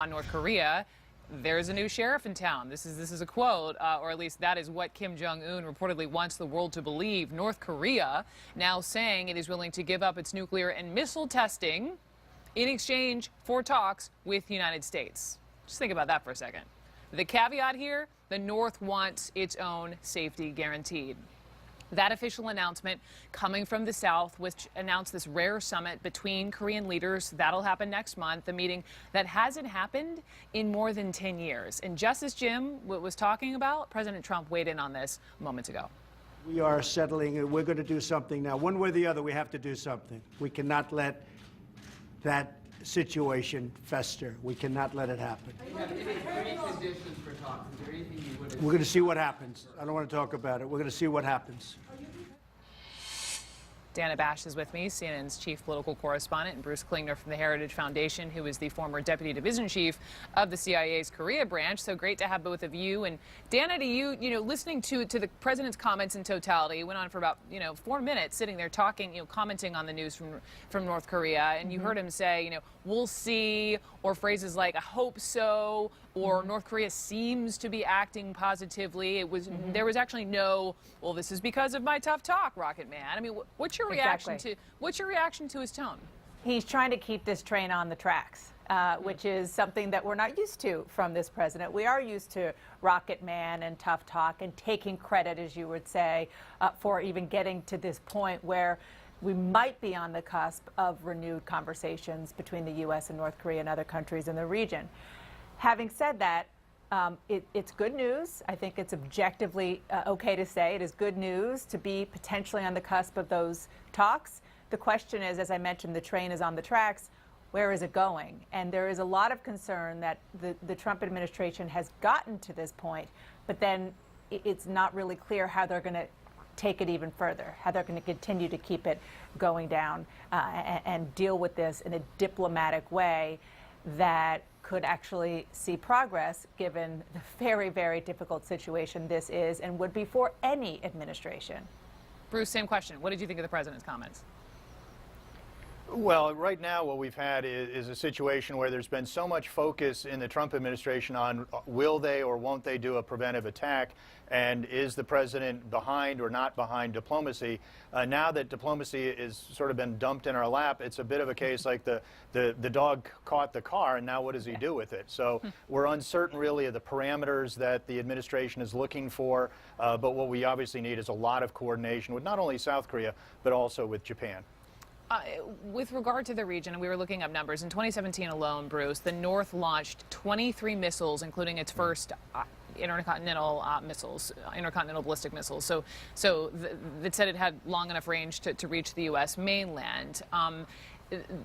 on North Korea. There's a new sheriff in town. This is a quote, or at least that is what Kim Jong-un reportedly wants the world to believe. North Korea now saying it is willing to give up its nuclear and missile testing in exchange for talks with the United States. Just think about that for a second. The caveat here, the North wants its own safety guaranteed. That official announcement coming from the South, which announced this rare summit between Korean leaders. That'll happen next month, a meeting that hasn't happened in more than 10 years. And just as Jim was talking about, President Trump weighed in on this moments ago. We are settling, and we're going to do something now. One way or the other, we have to do something. We cannot let that situation fester. We cannot let it happen. We're going to see what happens. I don't want to talk about it. We're going to see what happens. Dana Bash is with me, CNN's chief political correspondent, and Bruce Klingner from the Heritage Foundation, who is the former deputy division chief of the CIA's Korea branch. So great to have both of you. And Dana, to you, listening to the president's comments in totality, went on for about 4 minutes, sitting there talking, commenting on the news from North Korea, and you heard him say, we'll see, or phrases like I hope so, or North Korea seems to be acting positively. It was there was actually no, well, this is because of my tough talk, Rocket Man. I mean, what's your reaction to his tone? He's trying to keep this train on the tracks, which is something that we're not used to from this president. We are used to Rocket Man and tough talk and taking credit, as you would say, for even getting to this point where we might be on the cusp of renewed conversations between the U.S. and North Korea and other countries in the region. Having said that, it's good news. I think it's objectively okay to say it is good news to be potentially on the cusp of those talks. The question is, as I mentioned, the train is on the tracks. Where is it going? And there is a lot of concern that the Trump administration has gotten to this point, but then it's not really clear how they're going to take it even further, how they're going to continue to keep it going down and deal with this in a diplomatic way that could actually see progress given the very, very difficult situation this is and would be for any administration. Bruce, same question. What did you think of the president's comments? Well, right now what we've had is a situation where there's been so much focus in the Trump administration on will they or won't they do a preventive attack, and is the president behind or not behind diplomacy. Now that diplomacy is sort of been dumped in our lap, it's a bit of a case like the dog caught the car, and now what does he do with it? So we're uncertain really of the parameters that the administration is looking for, but what we obviously need is a lot of coordination with not only South Korea, but also with Japan. With regard to the region, and we were looking up numbers, in 2017 alone, Bruce, the North launched 23 missiles, including its first intercontinental ballistic missiles. So it said it had long enough range to reach the U.S. mainland.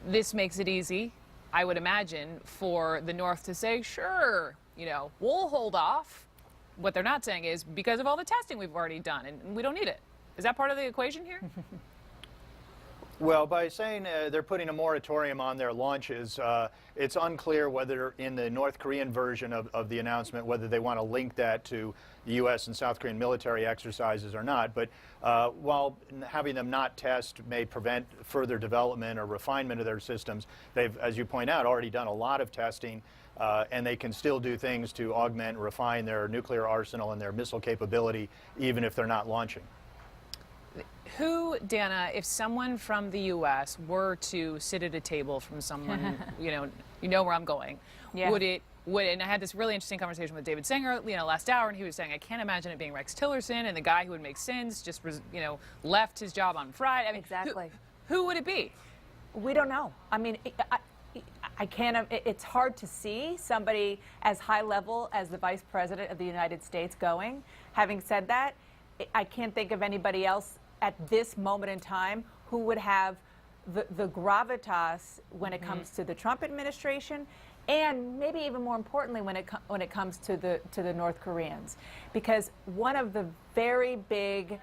This makes it easy, I would imagine, for the North to say, sure, we'll hold off. What they're not saying is because of all the testing we've already done, and we don't need it. Is that part of the equation here? Well, by saying they're putting a moratorium on their launches, it's unclear whether in the North Korean version of the announcement, whether they want to link that to the U.S. and South Korean military exercises or not. But while having them not test may prevent further development or refinement of their systems, they've, as you point out, already done a lot of testing, and they can still do things to augment and refine their nuclear arsenal and their missile capability, even if they're not launching. Who, Dana, if someone from the U.S. were to sit at a table from someone, you know where I'm going, would, and I had this really interesting conversation with David Sanger, last hour, and he was saying, I can't imagine it being Rex Tillerson, and the guy who would make sense just, left his job on Friday. I mean, exactly. Who would it be? We don't know. I mean, I can't, it's hard to see somebody as high level as the Vice President of the United States going. Having said that, I can't think of anybody else at this moment in time who would have the gravitas when it comes to the Trump administration, and maybe even more importantly when it comes to the North Koreans, because one of the very big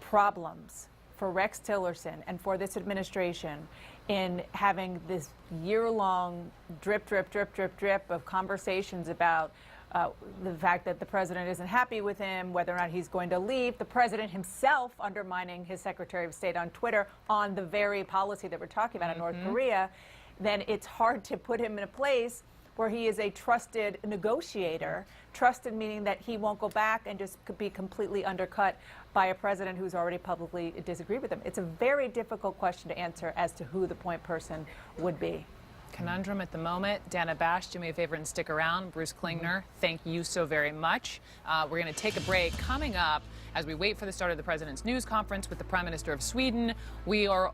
problems for Rex Tillerson and for this administration in having this year-long drip of conversations about the fact that the president isn't happy with him, whether or not he's going to leave, the president himself undermining his Secretary of State on Twitter on the very policy that we're talking about in North Korea, then it's hard to put him in a place where he is a trusted negotiator, trusted meaning that he won't go back and just be completely undercut by a president who's already publicly disagreed with him. It's a very difficult question to answer as to who the point person would be. Conundrum at the moment. Dana Bash, do me a favor and stick around. Bruce Klingner, thank you so very much. We're going to take a break. Coming up, as we wait for the start of the president's news conference with the Prime Minister of Sweden, we are